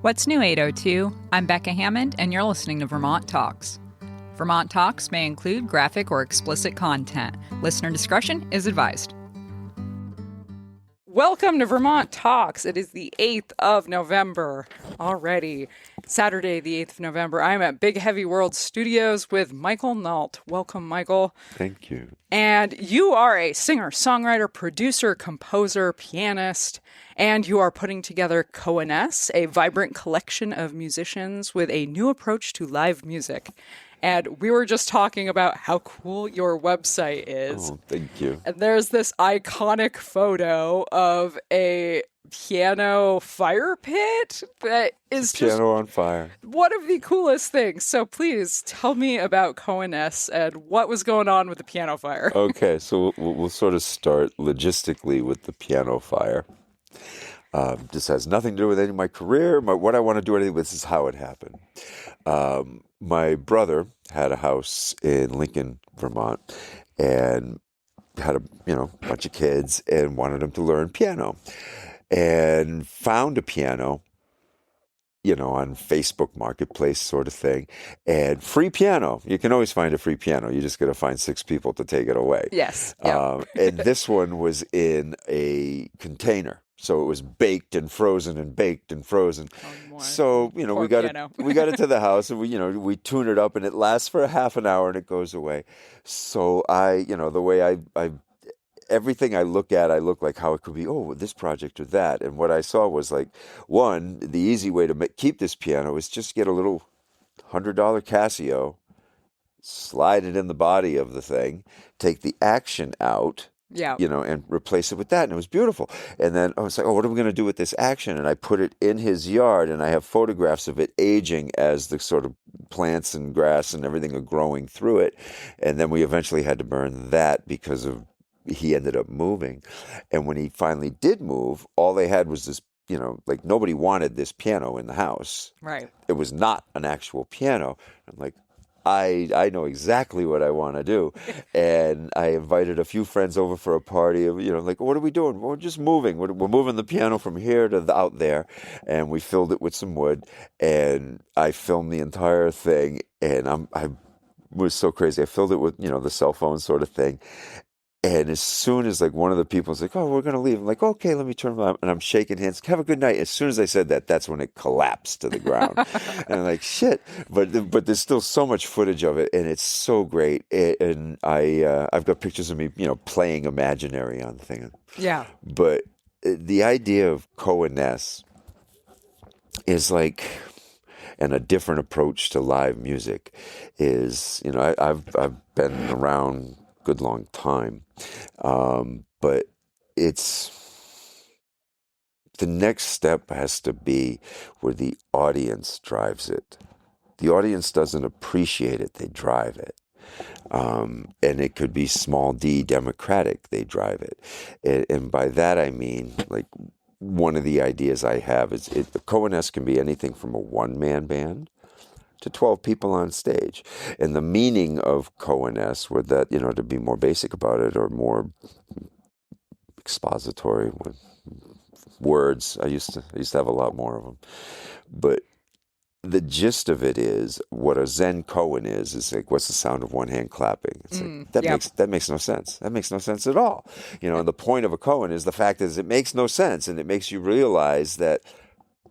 What's new, 802? I'm Becca Hammond, and you're listening to Vermont Talks. Vermont Talks may include graphic or explicit content. Listener discretion is advised. Welcome to Vermont Talks. It is the 8th of November already. Saturday, the 8th of November. I'm at Big Heavy World Studios with Michael Nault. Welcome, Michael. Thank you. And you are a singer, songwriter, producer, composer, pianist, and you are putting together Koanesce, a vibrant collection of musicians with a new approach to live music. And we were just talking about how cool your website is. Oh, thank you. And there's this iconic photo of a piano fire pit that is just piano on fire. One of the coolest things. So please tell me about Koanesce and what was going on with the piano fire. Okay, so we'll sort of start logistically with the piano fire. This has nothing to do with any of my career. What I want to do, anything. This is how it happened. My brother had a house in Lincoln, Vermont, and had a bunch of kids and wanted them to learn piano, and found a piano, on Facebook Marketplace sort of thing, and free piano. You can always find a free piano. You just got to find 6 people to take it away. Yes. Yep. And this one was in a container. So it was baked and frozen and baked and frozen. So, we got it to the house, and we tune it up, and it lasts for a half an hour and it goes away. So the way everything I look at, I look like how it could be, this project or that. And what I saw was one, the easy way to keep this piano is just get a little $100 Casio, slide it in the body of the thing, take the action out, and replace it with that. And it was beautiful. And then I was like, what are we going to do with this action? And I put it in his yard, and I have photographs of it aging as the sort of plants and grass and everything are growing through it. And then we eventually had to burn that because he ended up moving. And when he finally did move, all they had was this, nobody wanted this piano in the house. Right. It was not an actual piano. I'm like, I know exactly what I want to do. And I invited a few friends over for a party. What are we doing? We're just moving. We're moving the piano from here to out there. And we filled it with some wood. And I filmed the entire thing. And I was so crazy. I filled it with, the cell phone sort of thing. And as soon as one of the people was like, we're going to leave. I'm like, okay, let me turn around. And I'm shaking hands. Have a good night. As soon as I said that, that's when it collapsed to the ground. And I'm like, shit. But there's still so much footage of it. And it's so great. And I've got pictures of me, playing imaginary on the thing. Yeah. But the idea of Koanesce is and a different approach to live music is, I've been around good long time, but it's the next step has to be where the audience drives it. The audience doesn't appreciate it, they drive it. And it could be small d democratic, they drive it. And by that I mean, one of the ideas I have is Koanesce can be anything from a one-man band to 12 people on stage. And the meaning of Koanesce, were that, to be more basic about it or more expository with words, I used to have a lot more of them. But the gist of it is, what a Zen koan is what's the sound of one hand clapping? It's that makes no sense. That makes no sense at all. And the point of a koan is the fact is it makes no sense, and it makes you realize that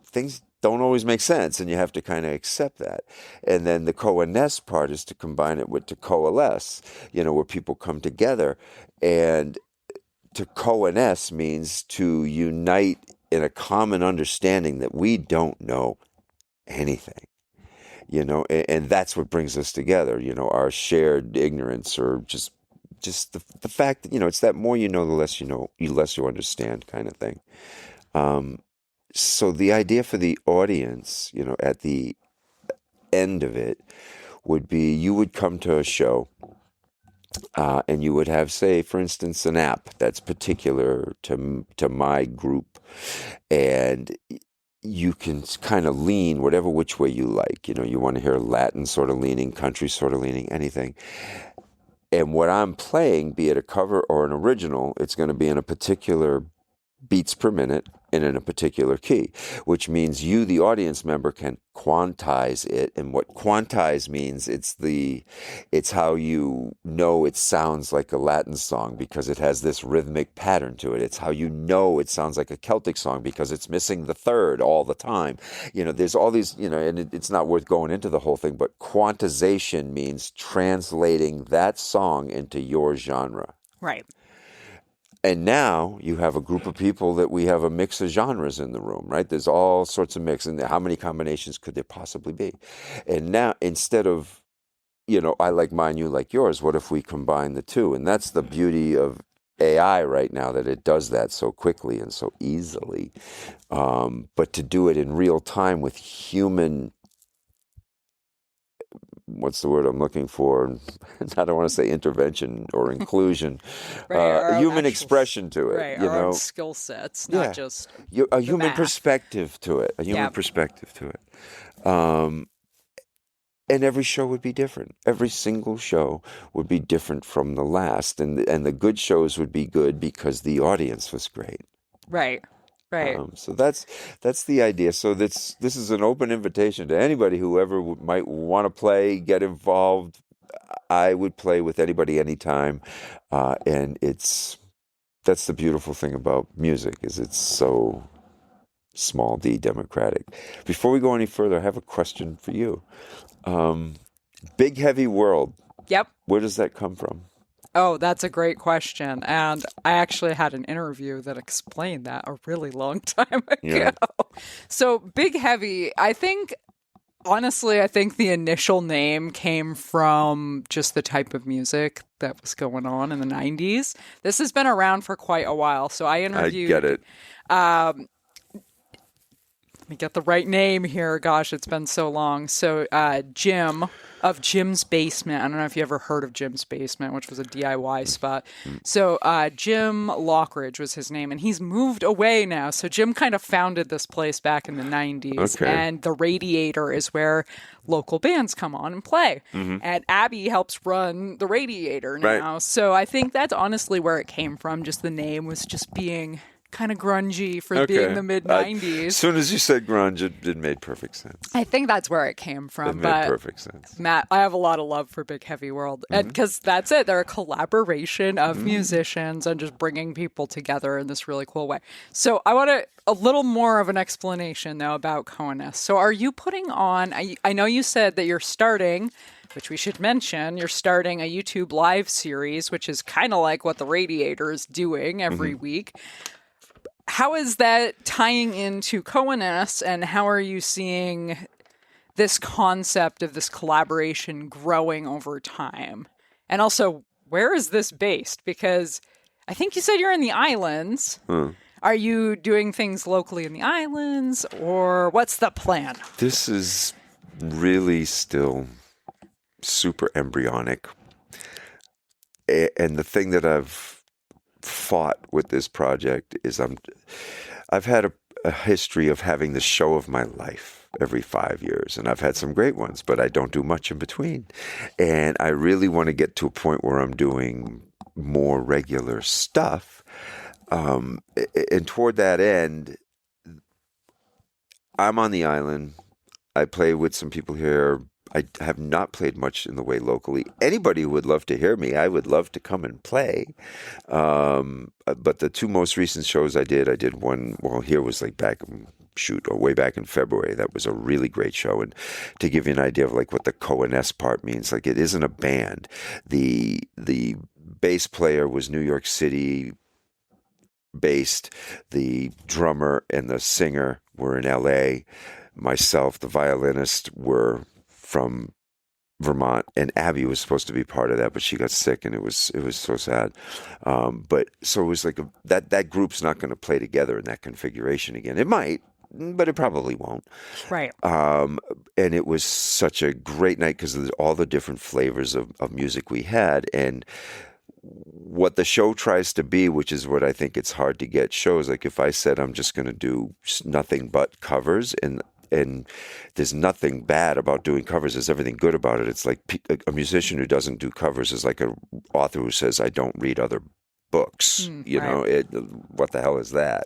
things don't always make sense, and you have to kind of accept that. And then the Koanesce part is to combine it with to coalesce, where people come together. And to Koanesce means to unite in a common understanding that we don't know anything, and that's what brings us together, our shared ignorance, or just the fact that, it's that more you know, the less you know, the less you understand kind of thing. So the idea for the audience, at the end of it would be you would come to a show and you would have, say, for instance, an app that's particular to my group, and you can kind of lean whatever which way you like. You want to hear Latin sort of leaning, country sort of leaning, anything. And what I'm playing, be it a cover or an original, it's going to be in a particular beats per minute and in a particular key, which means you, the audience member, can quantize it. And what quantize means, it's how you know it sounds like a Latin song because it has this rhythmic pattern to it. It's how you know it sounds like a Celtic song because it's missing the third all the time. There's all these, and it's not worth going into the whole thing, but quantization means translating that song into your genre. Right. And now you have a group of people that we have a mix of genres in the room, right? There's all sorts of mix. And how many combinations could there possibly be? And now instead of, I like mine, you like yours, what if we combine the two? And that's the beauty of AI right now, that it does that so quickly and so easily. But to do it in real time with human, what's the word I'm looking for? I don't want to say intervention or inclusion, Right, human expression to it. Right, our own skill sets, not just a human math. perspective to it. And every show would be different. Every single show would be different from the last, and the good shows would be good because the audience was great. Right. Right. So that's the idea. So this is an open invitation to anybody who ever might want to play, get involved. I would play with anybody anytime, and that's the beautiful thing about music, is it's so small d democratic. Before we go any further, I have a question for you. Big Heavy World. Yep. Where does that come from? Oh, that's a great question. And I actually had an interview that explained that a really long time ago. Yeah. So Big Heavy, honestly, I think the initial name came from just the type of music that was going on in the 90s. This has been around for quite a while. So I interviewed... I get it. Let me get the right name here. Gosh, it's been so long. So Jim of Jim's Basement. I don't know if you ever heard of Jim's Basement, which was a DIY spot. So Jim Lockridge was his name, and he's moved away now. So Jim kind of founded this place back in the 90s. Okay. And the Radiator is where local bands come on and play. Mm-hmm. And Abby helps run the Radiator now. Right. So I think that's honestly where it came from. Just the name was just being kind of grungy for being the mid-90s. As soon as you said grunge, it made perfect sense. I think that's where it came from. It made perfect sense. Matt, I have a lot of love for Big Heavy World. Mm-hmm. Because that's it. They're a collaboration of musicians and just bringing people together in this really cool way. So I want a little more of an explanation, though, about Koanesce. So are you putting on... I know you said that you're starting... which we should mention, you're starting a YouTube live series, which is kind of like what the Radiator is doing every week. How is that tying into Koanesce, and how are you seeing this concept of this collaboration growing over time? And also, where is this based? Because I think you said you're in the islands. Are you doing things locally in the islands, or what's the plan? This is really still super embryonic. And the thing that I've fought with this project is I've had a history of having the show of my life every 5 years, and I've had some great ones, but I don't do much in between. And I really want to get to a point where I'm doing more regular stuff. And toward that end, I'm on the island. I play with some people here. I have not played much in the way locally. Anybody who would love to hear me, I would love to come and play. But the two most recent shows I did one, well, here was like way back in February. That was a really great show. And to give you an idea of like what the Koanesce part means, like it isn't a band. The bass player was New York City based. The drummer and the singer were in LA. Myself, the violinist, were from Vermont, and Abby was supposed to be part of that, but she got sick, and it was so sad. But so it was like that group's not going to play together in that configuration again. It might, but it probably won't. Right. And it was such a great night because of all the different flavors of music we had, and what the show tries to be, which is what I think it's hard to get shows. Like if I said I'm just going to do nothing but covers, and there's nothing bad about doing covers. There's everything good about it. It's like a musician who doesn't do covers is like an author who says, I don't read other books. You right. know, what the hell is that?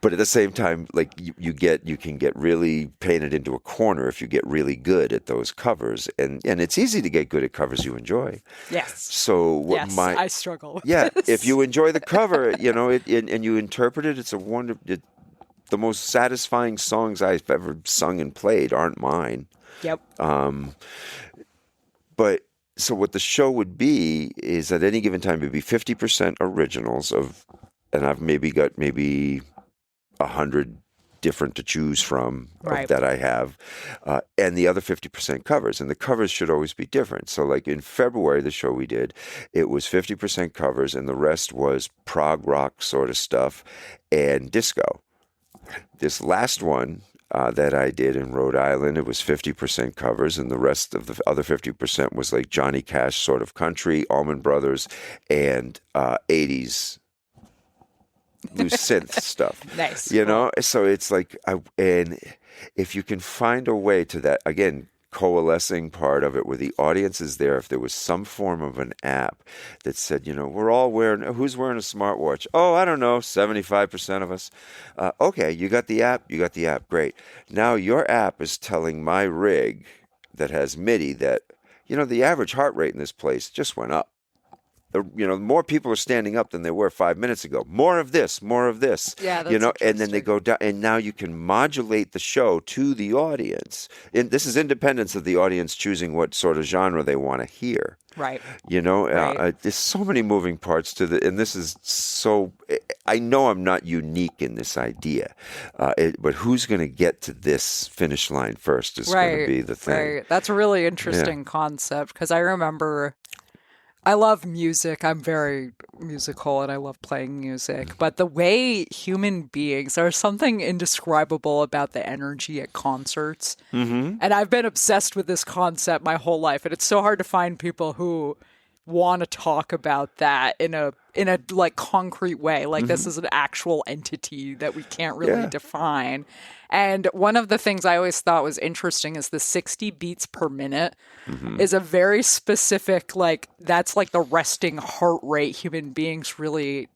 But at the same time, like you can get really painted into a corner if you get really good at those covers, and it's easy to get good at covers you enjoy. Yes. So what Yes, I struggle with if this. you enjoy the cover, you know, and you interpret it, it's the most satisfying songs I've ever sung and played aren't mine. Yep. But so what the show would be is at any given time it'd be 50% originals and I've got 100 different to choose from Right. that I have, and the other 50% covers. And the covers should always be different. So like in February, the show we did, it was 50% covers and the rest was prog rock sort of stuff and disco. This last one that I did in Rhode Island, it was 50% covers, and the rest of the other 50% was like Johnny Cash sort of country, Allman Brothers, and 80s loose synth stuff. Nice. You know? So it's like, and if you can find a way to that, again, coalescing part of it where the audience is there, if there was some form of an app that said, you know, who's wearing a smartwatch? Oh, I don't know, 75% of us. Okay, you got the app, great. Now your app is telling my rig that has MIDI that, you know, the average heart rate in this place just went up. You know, more people are standing up than there were 5 minutes ago. More of this. Yeah, that's you know, and then they interesting. go down, and now you can modulate the show to the audience. And this is independence of the audience choosing what sort of genre they want to hear. Right. You know, Right. there's so many moving parts to and this is so. I know I'm not unique in this idea, but who's going to get to this finish line first is going to be the thing. Right. That's a really interesting concept because I remember I love music. I'm very musical and I love playing music. But the way human beings, there's something indescribable about the energy at concerts. Mm-hmm. And I've been obsessed with this concept my whole life. And it's so hard to find people who want to talk about that in a like concrete way. Like this is an actual entity that we can't really define. And one of the things I always thought was interesting is the 60 beats per minute is a very specific, like that's like the resting heart rate human beings really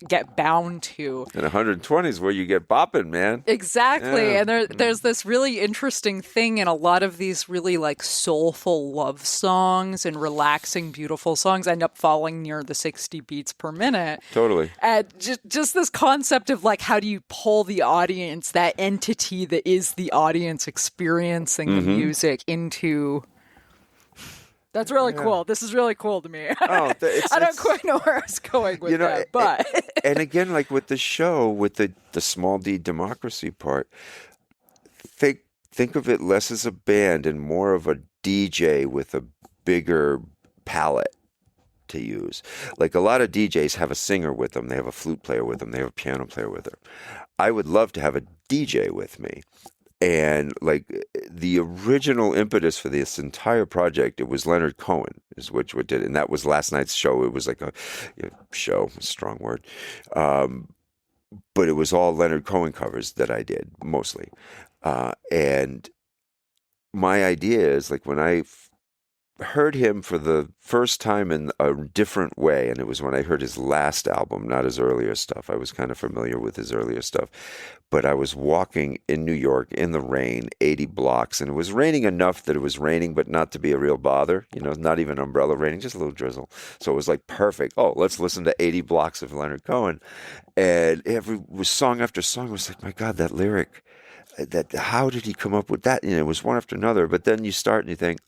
get bound to. And 120 is where you get bopping, man. Exactly. Yeah. And there's this really interesting thing in a lot of these really like soulful love songs and relaxing, beautiful songs end up falling near the 60 beats per minute. Totally. And just this concept of like, how do you pull the audience, that entity that is the audience experiencing the music into... That's really cool. This is really cool to me. I don't quite know where I was going with that, but... and again, like with the show, with the small D democracy part, think of it less as a band and more of a DJ with a bigger palette to use. Like a lot of DJs have a singer with them, they have a flute player with them, they have a piano player with them. I would love to have a DJ with me. And like the original impetus for this entire project, it was Leonard Cohen is what did it. And that was last night's show. It was like a show, a strong word. But it was all Leonard Cohen covers that I did mostly. And my idea is like when I heard him for the first time in a different way, and it was when I heard his last album, not his earlier stuff. I was kind of familiar with his earlier stuff, but I was walking in New York in the rain, 80 blocks, and it was raining enough that it was raining, but not to be a real bother, you know, not even umbrella raining, just a little drizzle. So it was like perfect. Oh, let's listen to 80 blocks of Leonard Cohen. And song after song was like, my God, that lyric, how did he come up with that? You know, it was one after another, but then you start and you think,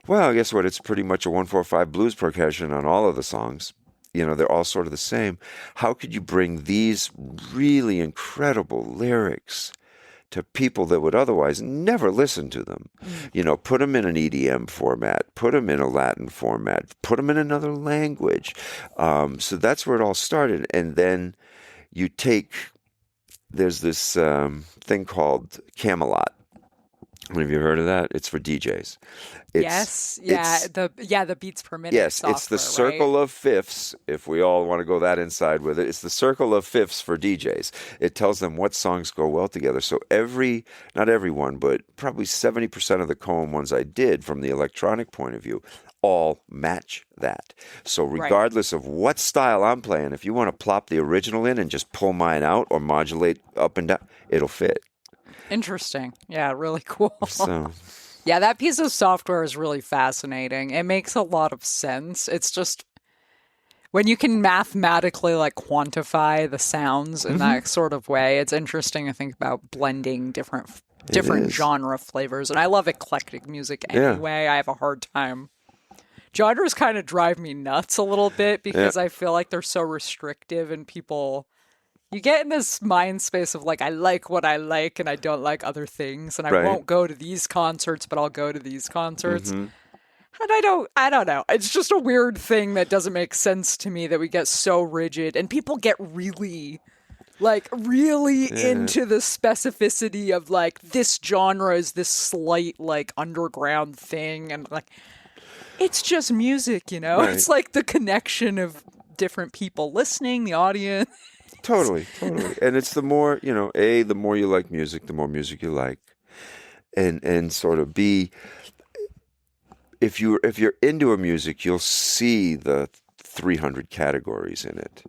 well, guess what? It's pretty much a 1/4/5 blues percussion on all of the songs. You know, they're all sort of the same. How could you bring these really incredible lyrics to people that would otherwise never listen to them? You know, put them in an EDM format, put them in a Latin format, put them in another language. So that's where it all started. And then there's this thing called Camelot. Have you heard of that? It's for DJs. The beats per minute. Yes, software, it's the circle of fifths. If we all want to go that inside with it, it's the circle of fifths for DJs. It tells them what songs go well together. So not everyone, but probably 70% of the Cohen ones I did from the electronic point of view all match that. So Right. regardless of what style I'm playing, if you want to plop the original in and just pull mine out or modulate up and down, it'll fit. Interesting. Yeah, really cool. So Yeah, that piece of software is really fascinating. It makes a lot of sense. It's just when you can mathematically like quantify the sounds in that sort of way, it's interesting to think about blending different is. genre flavors. And I love eclectic music Yeah. anyway. I have a hard time. Genres kind of drive me nuts a little bit because I feel like they're so restrictive and people you get in this mind space of like I like what I like and I don't like other things and I Right. won't go to these concerts but I'll go to these concerts. And I don't know. It's just a weird thing that doesn't make sense to me that we get so rigid and people get really into the specificity of like this genre is this slight like underground thing and like it's just music, you know? Right. It's like the connection of different people listening, the audience. Totally. And it's the more, the more you like music, the more music you like. And sort of B, if you're into a music, you'll see the 300 categories in it.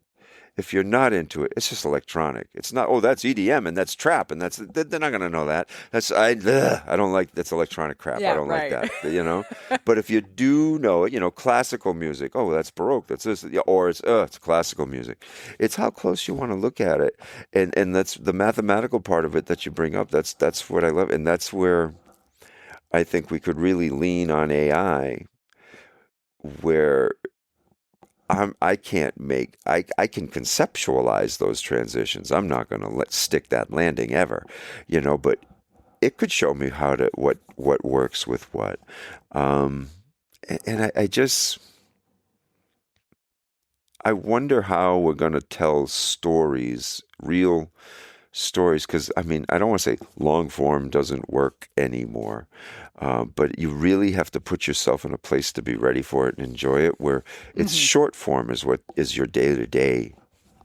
If you're not into it, it's just electronic. It's not, that's EDM and that's trap and they're not going to know that. I don't like, that's electronic crap. Yeah, I don't right. like that, But if you do know it, classical music, that's Baroque, that's this, or it's classical music. It's how close you want to look at it. And that's the mathematical part of it that you bring up. That's what I love. And that's where I think we could really lean on AI where I can conceptualize those transitions. I'm not going to stick that landing ever, but it could show me what works with what. And I wonder how we're going to tell stories, real stories, because I don't want to say long form doesn't work anymore, but you really have to put yourself in a place to be ready for it and enjoy it, where it's short form is what is your day-to-day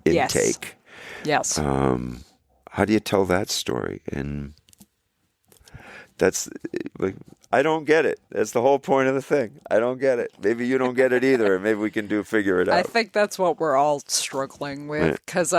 intake. Yes. How do you tell that story? And that's like, I don't get it. That's the whole point of the thing. I don't get it. Maybe you don't get it either, and maybe we can figure it out. I think that's what we're all struggling with because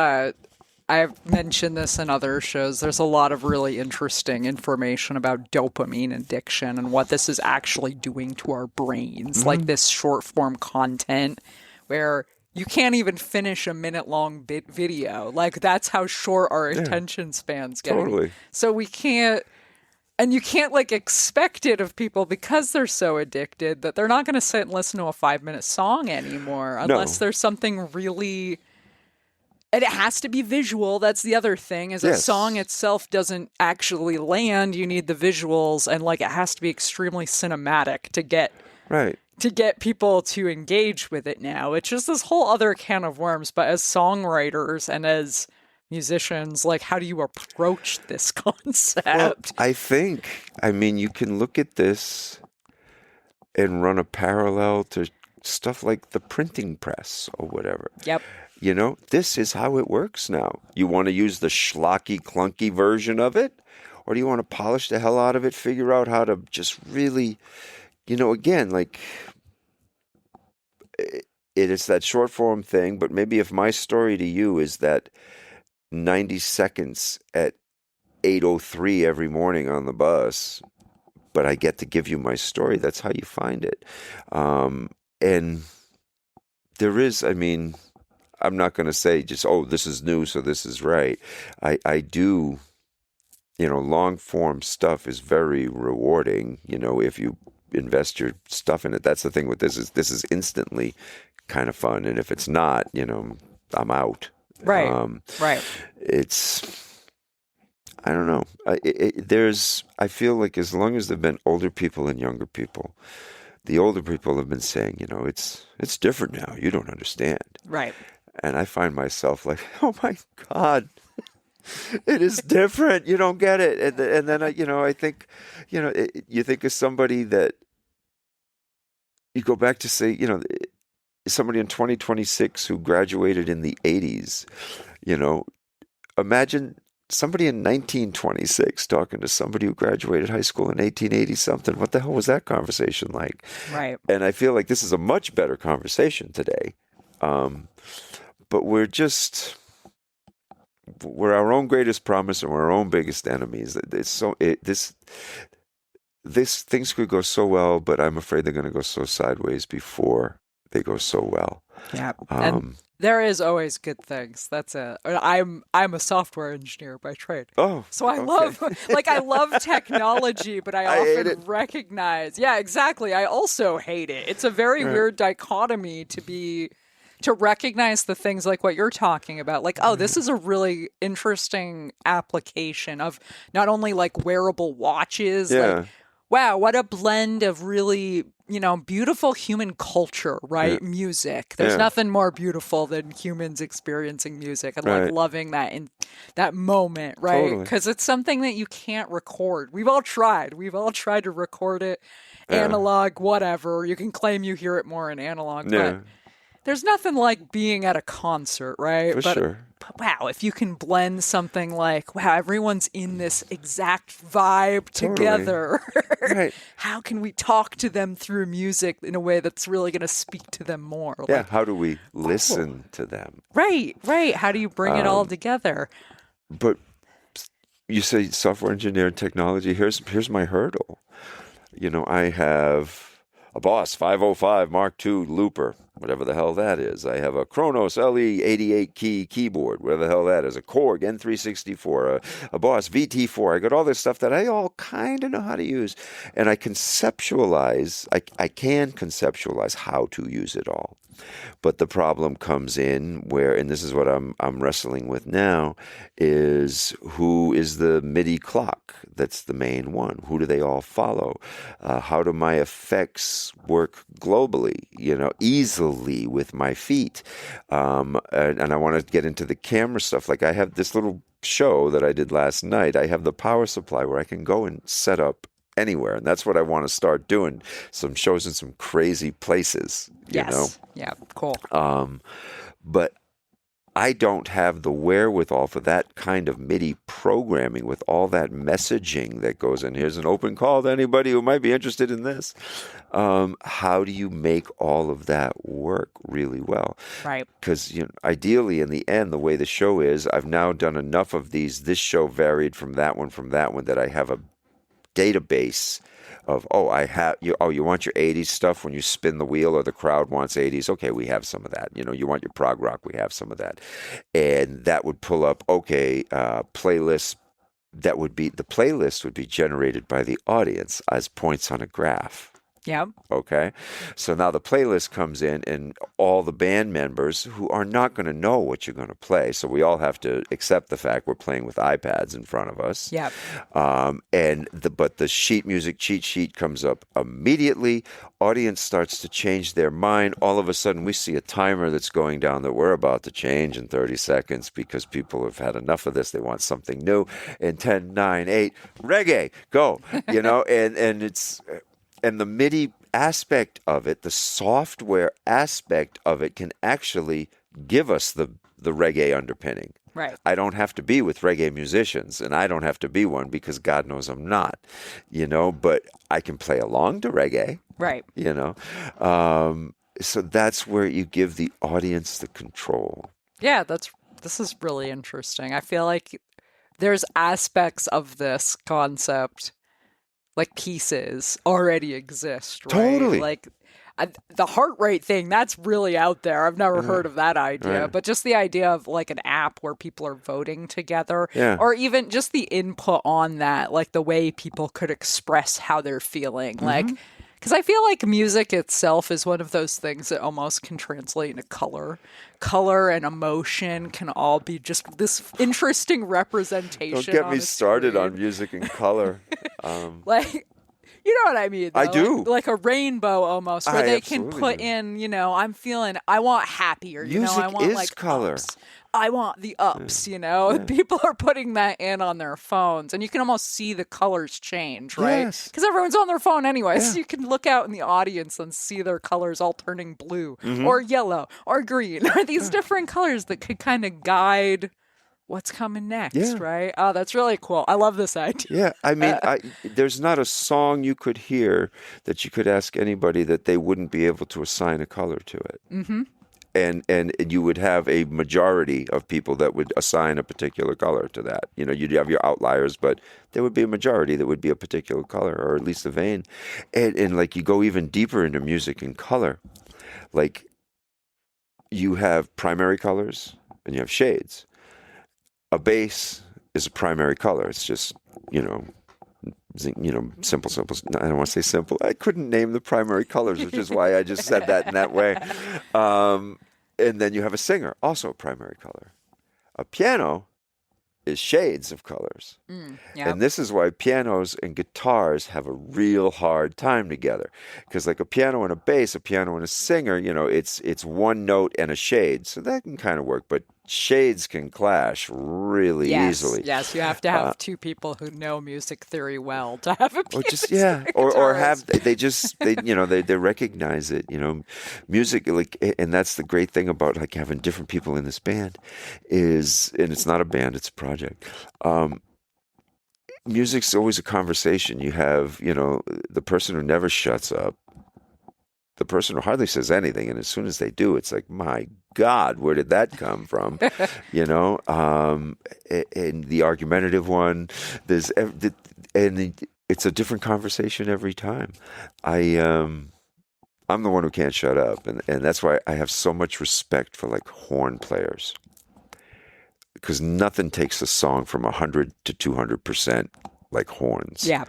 I've mentioned this in other shows. There's a lot of really interesting information about dopamine addiction and what this is actually doing to our brains. Like this short form content where you can't even finish a minute-long video. Like that's how short our attention spans get. Totally. So we can't, and you can't like expect it of people because they're so addicted that they're not going to sit and listen to a 5-minute song anymore unless there's something really. And it has to be visual. That's the other thing, is a song itself doesn't actually land. You need the visuals, and like it has to be extremely cinematic to get people to engage with it now. It's just this whole other can of worms. But as songwriters and as musicians, like how do you approach this concept? Well, I think, you can look at this and run a parallel to stuff like the printing press or whatever. Yep. This is how it works now. You want to use the schlocky, clunky version of it? Or do you want to polish the hell out of it, figure out how to just really, again, like, it is that short form thing, but maybe if my story to you is that 90 seconds at 8:03 every morning on the bus, but I get to give you my story, that's how you find it. And there is, I'm not going to say just, this is new, so this is right. I do, long form stuff is very rewarding, if you invest your stuff in it. That's the thing with this is instantly kind of fun. And if it's not, I'm out. Right. Right. It's, I don't know. I feel like as long as there've been older people and younger people, the older people have been saying, it's different now. You don't understand. Right. And I find myself like, oh my God, it is different. You don't get it. And then, I think, you think of somebody that you go back to say, somebody in 2026 who graduated in the 80s, imagine somebody in 1926 talking to somebody who graduated high school in 1880 something. What the hell was that conversation like? Right. And I feel like this is a much better conversation today. But we're our own greatest promise and we're our own biggest enemies. This things could go so well, but I'm afraid they're going to go so sideways before they go so well. Yeah. And there is always good things. That's it. I'm a software engineer by trade. Oh, so I okay. love technology, but I often recognize. Yeah, exactly. I also hate it. It's a very weird dichotomy to recognize the things like what you're talking about. Like, oh, this is a really interesting application of not only like wearable watches, like, wow, what a blend of really, beautiful human culture, right? Yeah. Music. There's nothing more beautiful than humans experiencing music and like loving that in that moment, right? Because it's something that you can't record. We've all tried to record it, analog, whatever. You can claim you hear it more in analog, but there's nothing like being at a concert, right? Sure. But wow, if you can blend something like, wow, everyone's in this exact vibe together. Right. How can we talk to them through music in a way that's really going to speak to them more? Yeah, like, how do we listen to them? Right. How do you bring it all together? But you say software engineer and technology. Here's my hurdle. I have a Boss 505 Mark II looper, whatever the hell that is. I have a Kronos LE88 key keyboard, whatever the hell that is. A Korg N364, a Boss VT4. I got all this stuff that I all kind of know how to use. And I can conceptualize how to use it all. But the problem comes in where, and this is what I'm wrestling with now, is who is the MIDI clock? That's the main one. Who do they all follow? How do my effects work globally, easily with my feet? And I want to get into the camera stuff. Like I have this little show that I did last night. I have the power supply where I can go and set up anywhere. And that's what I want to start doing. Some shows in some crazy places, you know? Yeah, cool. But I don't have the wherewithal for that kind of MIDI programming with all that messaging that goes in. Here's an open call to anybody who might be interested in this. How do you make all of that work really well? Right. Because ideally, in the end, the way the show is, I've now done enough of these. This show varied from that one, that I have a database of, you want your 80s stuff when you spin the wheel, or the crowd wants 80s. Okay, we have some of that. You want your prog rock, we have some of that. And that would pull up, playlists. The playlist would be generated by the audience as points on a graph. Yeah. Okay. So now the playlist comes in, and all the band members who are not going to know what you're going to play. So we all have to accept the fact we're playing with iPads in front of us. Yeah. But the sheet music cheat sheet comes up immediately. Audience starts to change their mind. All of a sudden, we see a timer that's going down that we're about to change in 30 seconds because people have had enough of this. They want something new. In 10, 9, 8, reggae, go. And it's. And the MIDI aspect of it, the software aspect of it, can actually give us the reggae underpinning. Right. I don't have to be with reggae musicians, and I don't have to be one because God knows I'm not, but I can play along to reggae. Right. So that's where you give the audience the control. Yeah, this is really interesting. I feel like there's aspects of this concept, like pieces, already exist, right? Totally. Like the heart rate thing, that's really out there. I've never heard of that idea. But just the idea of like an app where people are voting together, or even just the input on that, like the way people could express how they're feeling. Like, because I feel like music itself is one of those things that almost can translate into color. Color and emotion can all be just this interesting representation. Don't get me started on music and color. Like, you know what I mean, though? I do. Like a rainbow almost, where they can put in, I want happier. Music I want is like color. Ups. I want the ups, People are putting that in on their phones, and you can almost see the colors change, right? Yes. Because everyone's on their phone anyway, so you can look out in the audience and see their colors all turning blue or yellow or green, or these different colors that could kind of guide what's coming next, Yeah. right? Oh, that's really cool. I love this idea. Yeah, I mean, there's not a song you could hear that you could ask anybody that they wouldn't be able to assign a color to it. Mm-hmm. And you would have a majority of people that would assign a particular color to that. You know, you'd have your outliers, but there would be a majority that would be a particular color, or at least a vein. And like you go even deeper into music and color, like you have primary colors and you have shades. A bass is a primary color. It's just, simple. I don't want to say simple. I couldn't name the primary colors, which is why I just said that in that way. And then you have a singer, also a primary color. A piano is shades of colors. Yep. And this is why pianos and guitars have a real hard time together. Because like a piano and a bass, a piano and a singer, it's one note and a shade. So that can kind of work, but shades can clash really easily. Yes, you have to have two people who know music theory well to have a pianist or have they recognize it. Music, like, and that's the great thing about like having different people in this band and it's not a band, it's a project. Music's always a conversation. You have the person who never shuts up, the person who hardly says anything, and as soon as they do, it's like, my God, where did that come from? And the argumentative one, it's a different conversation every time. I'm the one who can't shut up, and that's why I have so much respect for like horn players, because nothing takes a song from 100 to 200% like horns. Yeah,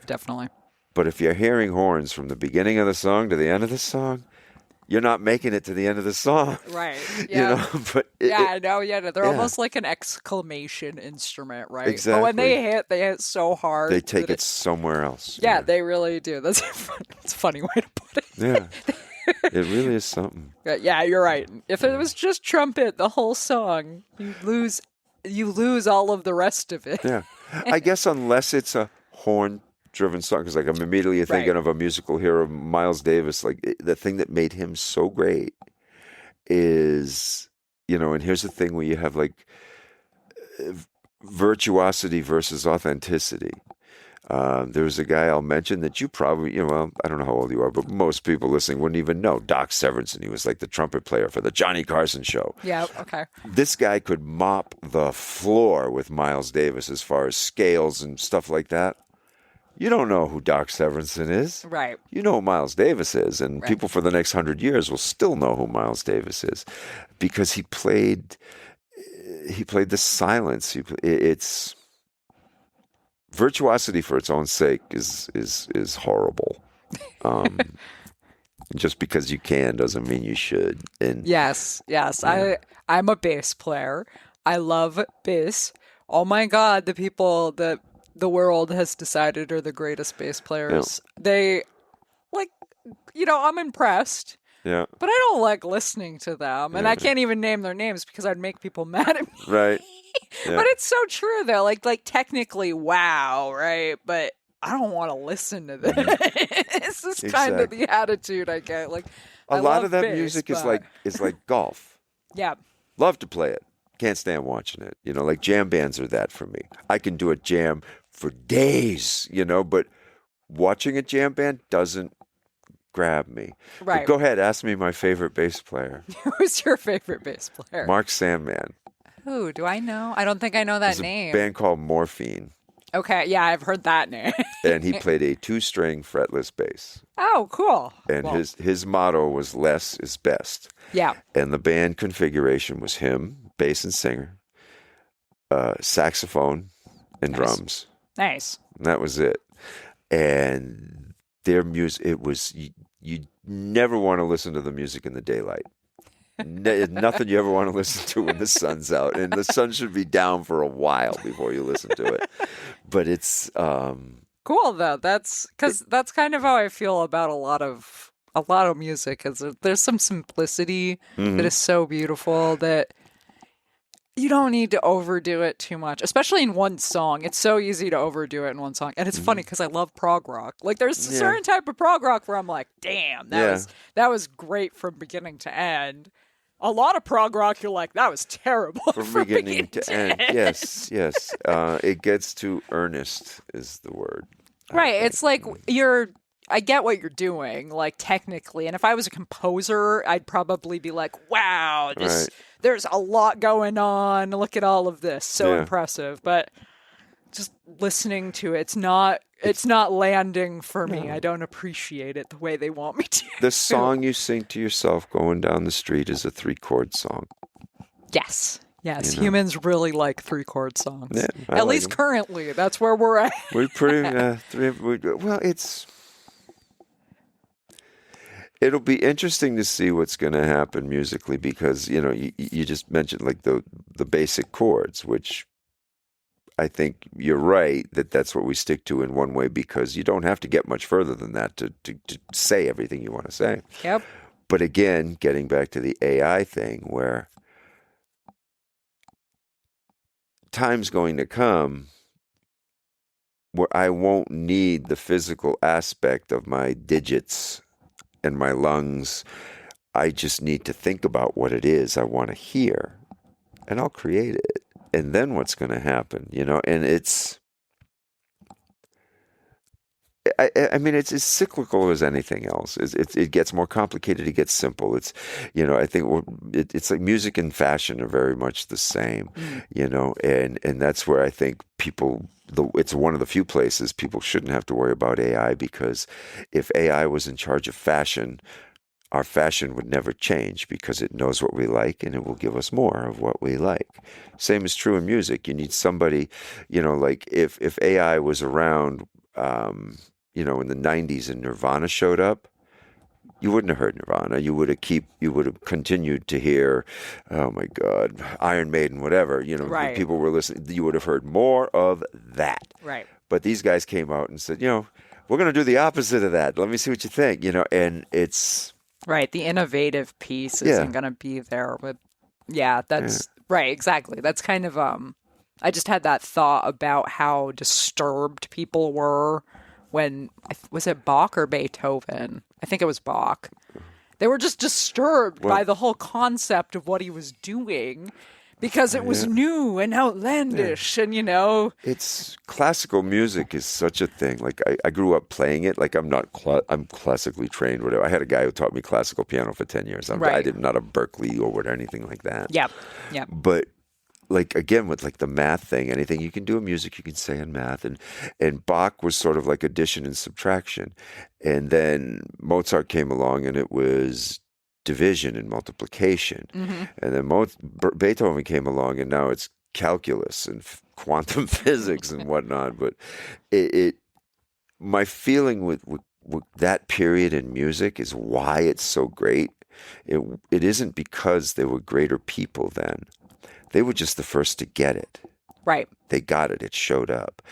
definitely. But if you're hearing horns from the beginning of the song to the end of the song, you're not making it to the end of the song. Right. Yeah. But I know. Yeah. They're almost like an exclamation instrument, right? Exactly. But when they hit so hard. They take it somewhere else. Yeah, they really do. That's a funny way to put it. Yeah. It really is something. Yeah, you're right. If it was just trumpet the whole song, you lose all of the rest of it. Yeah. I guess unless it's a horn-driven song, because like I'm immediately thinking of a musical hero, Miles Davis. Like the thing that made him so great is, and here's the thing where you have like virtuosity versus authenticity. There was a guy I'll mention that you probably, I don't know how old you are, but most people listening wouldn't even know. Doc Severinsen. He was like the trumpet player for the Johnny Carson show. Yeah, okay. This guy could mop the floor with Miles Davis as far as scales and stuff like that. You don't know who Doc Severinsen is. Right. You know who Miles Davis is, and people for the next 100 years will still know who Miles Davis is because he played the silence. It's virtuosity for its own sake is horrible. Just because you can doesn't mean you should. And yes. I'm a bass player. I love bass. Oh my God, the people that the world has decided are the greatest bass players. Yeah. They I'm impressed. Yeah. But I don't like listening to them. And I can't even name their names because I'd make people mad at me. Right. Yeah. But it's so true though. Like technically, wow, right? But I don't want to listen to this. This is kind of the attitude I get. Like a lot of that music is like golf. Yeah. Love to play it. Can't stand watching it. Like jam bands are that for me. I can do a jam for days, but watching a jam band doesn't grab me. Right. But go ahead, ask me my favorite bass player. Who's your favorite bass player? Mark Sandman. Who do I know? I don't think I know that There's name. A band called Morphine. Okay, yeah, I've heard that name. And he played a 2-string fretless bass. Oh, cool. And his motto was less is best. Yeah. And the band configuration was him, bass and singer, saxophone, and drums. Nice. And that was it. And their music, it was, you never want to listen to the music in the daylight. Nothing you ever want to listen to when the sun's out. And the sun should be down for a while before you listen to it. But it's... cool, though. That's kind of how I feel about a lot of music. Is there's some simplicity that is so beautiful that you don't need to overdo it too much, especially in one song. It's so easy to overdo it in one song. And it's funny because I love prog rock. Like there's a certain type of prog rock where I'm like, damn, that was great from beginning to end. a lot of prog rock, you're like, that was terrible From from beginning to end. Yes, yes. It gets too earnest is the word. I Right. think. It's like I get what you're doing, like technically. And if I was a composer, I'd probably be like, wow, Right. there's a lot going on. Look at all of this. So Yeah. impressive. But just listening to it, it's not landing for me. I don't appreciate it the way they want me to. The song you sing to yourself going down the street is a 3-chord song. Yes. Yes, You know? humans really like 3-chord songs. Yeah, I At like least 'em. currently, that's where we're at. We're pretty it'll be interesting to see what's going to happen musically because you just mentioned like the basic chords, which I think you're right that's what we stick to in one way because you don't have to get much further than that to say everything you want to say. Yep. But again, getting back to the AI thing where time's going to come where I won't need the physical aspect of my digits and my lungs. I just need to think about what it is I want to hear, and I'll create it. And then what's going to happen, And I mean, it's as cyclical as anything else. It gets more complicated. It gets simple. I think it's like music and fashion are very much the same, and that's where I think it's one of the few places people shouldn't have to worry about AI because if AI was in charge of fashion, our fashion would never change because it knows what we like and it will give us more of what we like. Same is true in music. You need somebody, like if AI was around, in the 90s and Nirvana showed up, you wouldn't have heard Nirvana. You would have continued to hear, oh my God, Iron Maiden, whatever. Right. People were listening. You would have heard more of that. Right. But these guys came out and said, we're going to do the opposite of that. Let me see what you think. And it's right. The innovative piece isn't going to be there. But that's right. Exactly. That's kind of I just had that thought about how disturbed people were when was it Bach or Beethoven? I think it was Bach. They were just disturbed by the whole concept of what he was doing because it was new and outlandish and it's classical music is such a thing. Like I grew up playing it. Like I'm classically trained, whatever. I had a guy who taught me classical piano for 10 years. I did not a Berkeley or anything like that. Yep. But like again with like the math thing, anything you can do in music you can say in math, and Bach was sort of like addition and subtraction, and then Mozart came along and it was division and multiplication, and then Beethoven came along and now it's calculus and quantum physics and whatnot. But my feeling with that period in music is why it's so great. It isn't because they were greater people then. They were just the first to get it. Right. They got it. It showed up.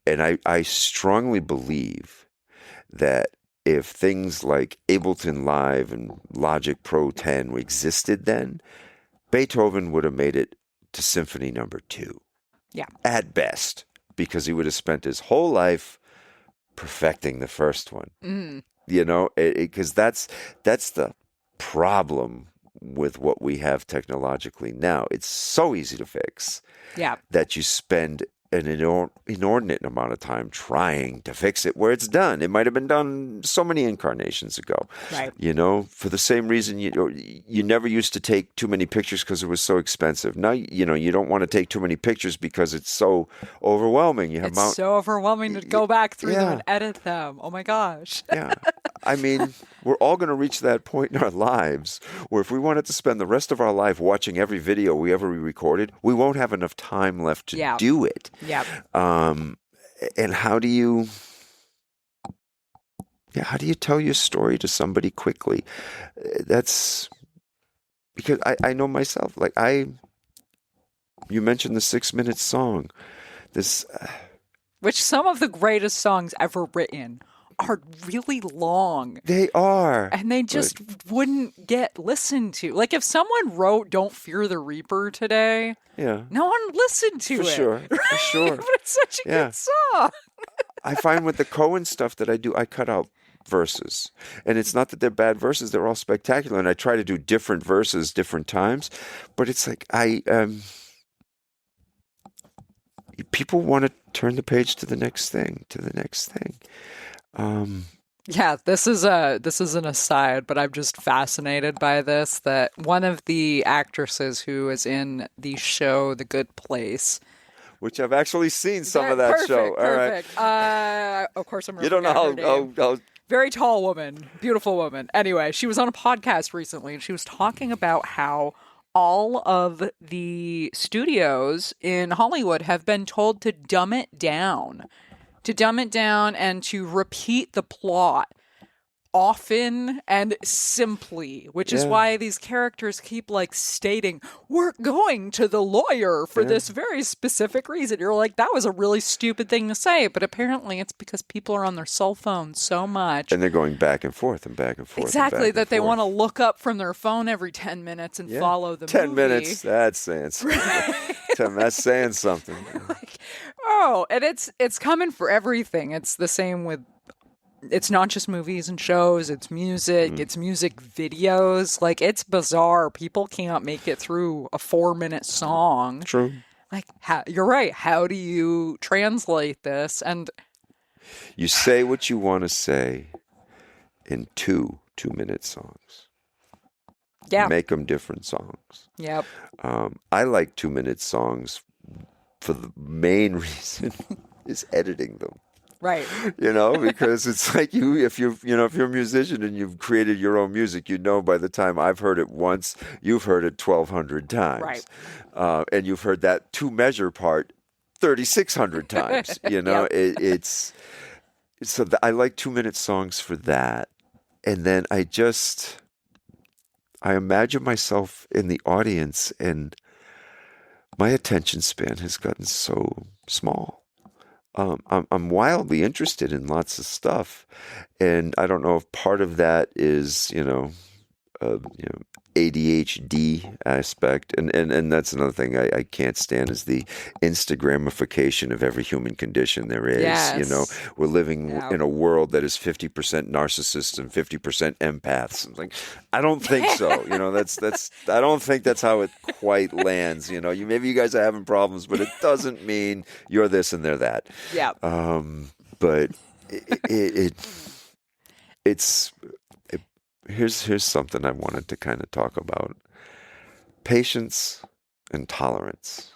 And I strongly believe that if things like Ableton Live and Logic Pro 10 existed then, Beethoven would have made it to Symphony Number 2. Yeah. At best, because he would have spent his whole life perfecting the first one. Because that's the problem with what we have technologically now. It's so easy to fix that you spend an inordinate amount of time trying to fix it where it's done. It might have been done so many incarnations ago. Right. For the same reason you never used to take too many pictures because it was so expensive. Now, you don't want to take too many pictures because it's so overwhelming. It's so overwhelming to go back through them and edit them. Oh my gosh. Yeah. I mean, we're all going to reach that point in our lives where if we wanted to spend the rest of our life watching every video we ever recorded, we won't have enough time left to do it. Yeah. And how do you tell your story to somebody quickly? That's because I know myself. Like you mentioned the 6-minute song. Which some of the greatest songs ever written are really long. They are. And they just wouldn't get listened to. Like if someone wrote Don't Fear the Reaper today, no one listened to For it. sure. For sure. But it's such a good song. I find with the Cohen stuff that I do, I cut out verses. And it's not that they're bad verses, they're all spectacular. And I try to do different verses different times, but it's like people want to turn the page to the next thing, Yeah, this is an aside, but I'm just fascinated by this, that one of the actresses who is in the show The Good Place. Which I've actually seen some of that Perfect, show. All right. perfect. Of course I'm You don't know remembering her name. how Very tall woman, beautiful woman. Anyway, she was on a podcast recently and she was talking about how all of the studios in Hollywood have been told to dumb it down, and to repeat the plot often and simply, which is why these characters keep like stating, we're going to the lawyer for this very specific reason. You're like, that was a really stupid thing to say, but apparently it's because people are on their cell phones so much. and they're going back and forth and back and forth. Exactly, that they want to look up from their phone every 10 minutes and follow the 10 movie. minutes, that's saying something. That's saying something. And it's coming for everything. It's the same with, it's not just movies and shows, it's music, it's music videos. Like, it's bizarre. People can't make it through a 4-minute song. True. Like, you're right. How do you translate this? And You say what you want to say in 2-minute songs. yeah. Make them different songs. Yep. I like 2-minute songs for the main reason is editing them. Right. Because it's like if you're a musician and you've created your own music, by the time I've heard it once, you've heard it 1,200 times. Right. And you've heard that 2-measure part 3,600 times. It's so I like 2-minute songs for that. And then I imagine myself in the audience and my attention span has gotten so small. I'm wildly interested in lots of stuff, and I don't know if part of that is ADHD aspect, and that's another thing I can't stand is the Instagramification of every human condition there is. Yes. We're living in a world that is 50% narcissists and 50% empaths. I'm like, I don't think so. I don't think that's how it quite lands. Maybe you guys are having problems, but it doesn't mean you're this and they're that. Yeah. But it's. Here's something I wanted to kind of talk about: patience and tolerance.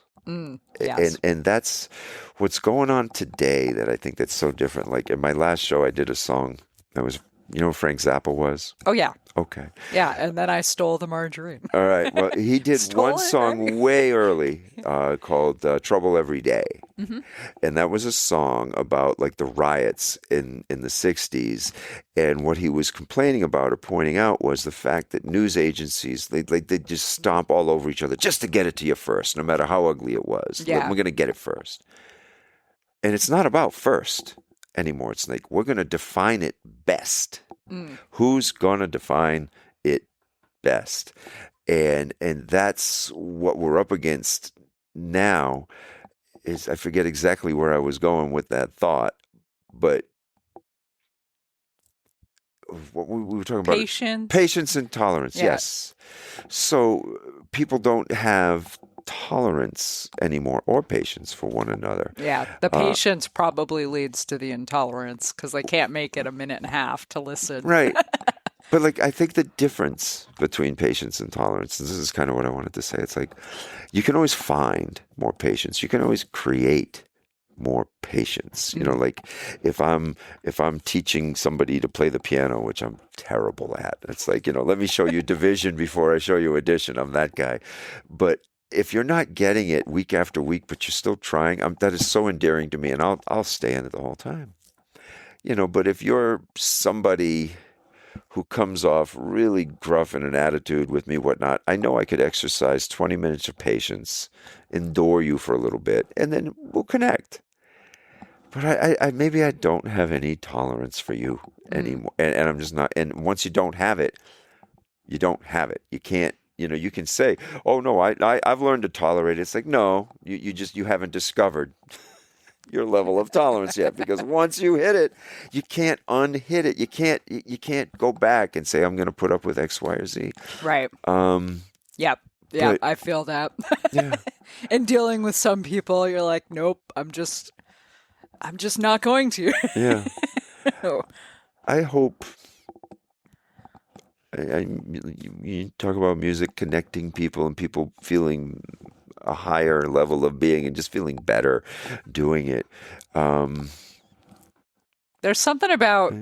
Yes. And that's what's going on today. That I think that's so different. Like in my last show, I did a song that was, who Frank Zappa was? Oh yeah. Okay. Yeah, and then I stole the margarine. All right. Well, he did one song way early called "Trouble Every Day," and that was a song about like the riots in the '60s. And what he was complaining about or pointing out was the fact that news agencies they just stomp all over each other just to get it to you first, no matter how ugly it was. Yeah. We're going to get it first, and it's not about first anymore. It's like we're going to define it best. Who's going to define it best? And that's what we're up against now. Is I forget exactly where I was going with that thought, but what we were talking about patience and tolerance. Yes. So people don't have tolerance anymore or patience for one another. Yeah, the patience probably leads to the intolerance because they can't make it a minute and a half to listen. Right. But like I think the difference between patience and tolerance, and this is kind of what I wanted to say, it's like you can always find more patience. You can always create more patience. Like if I'm teaching somebody to play the piano, which I'm terrible at, it's like, let me show you division before I show you addition. I'm that guy. But if you're not getting it week after week, but you're still trying, that is so endearing to me, and I'll stay in it the whole time. But if you're somebody who comes off really gruff in an attitude with me, whatnot, I know I could exercise 20 minutes of patience, endure you for a little bit, and then we'll connect. But I maybe I don't have any tolerance for you anymore, and I'm just not. And once you don't have it, you don't have it. You can't. You can say, "Oh no, I've learned to tolerate it." It's like, no, you haven't discovered. your level of tolerance yet, because once you hit it, you can't unhit it. You can't go back and say, I'm going to put up with X, Y, or Z. Right. Yep. Yeah, but- I feel that. Yeah. And dealing with some people, you're like, nope, I'm just not going to. Yeah. I hope. You talk about music connecting people and people feeling a higher level of being and just feeling better doing it. There's something about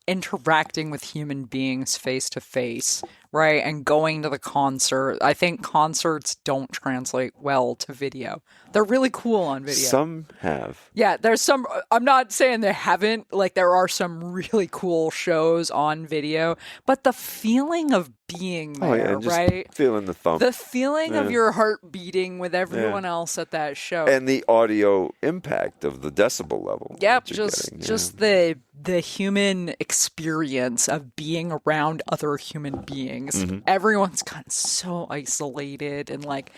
interacting with human beings face to face, right? And going to the concert. I think concerts don't translate well to video. They're really cool on video. Some have. Yeah, there's some, I'm not saying they haven't, like there are some really cool shows on video, but the feeling of being there, just right? feeling the thump. The feeling of your heart beating with everyone else at that show. And the audio impact of the decibel level. Yep, that you're just getting, the human experience of being around other human beings. Mm-hmm. Everyone's gotten so isolated and like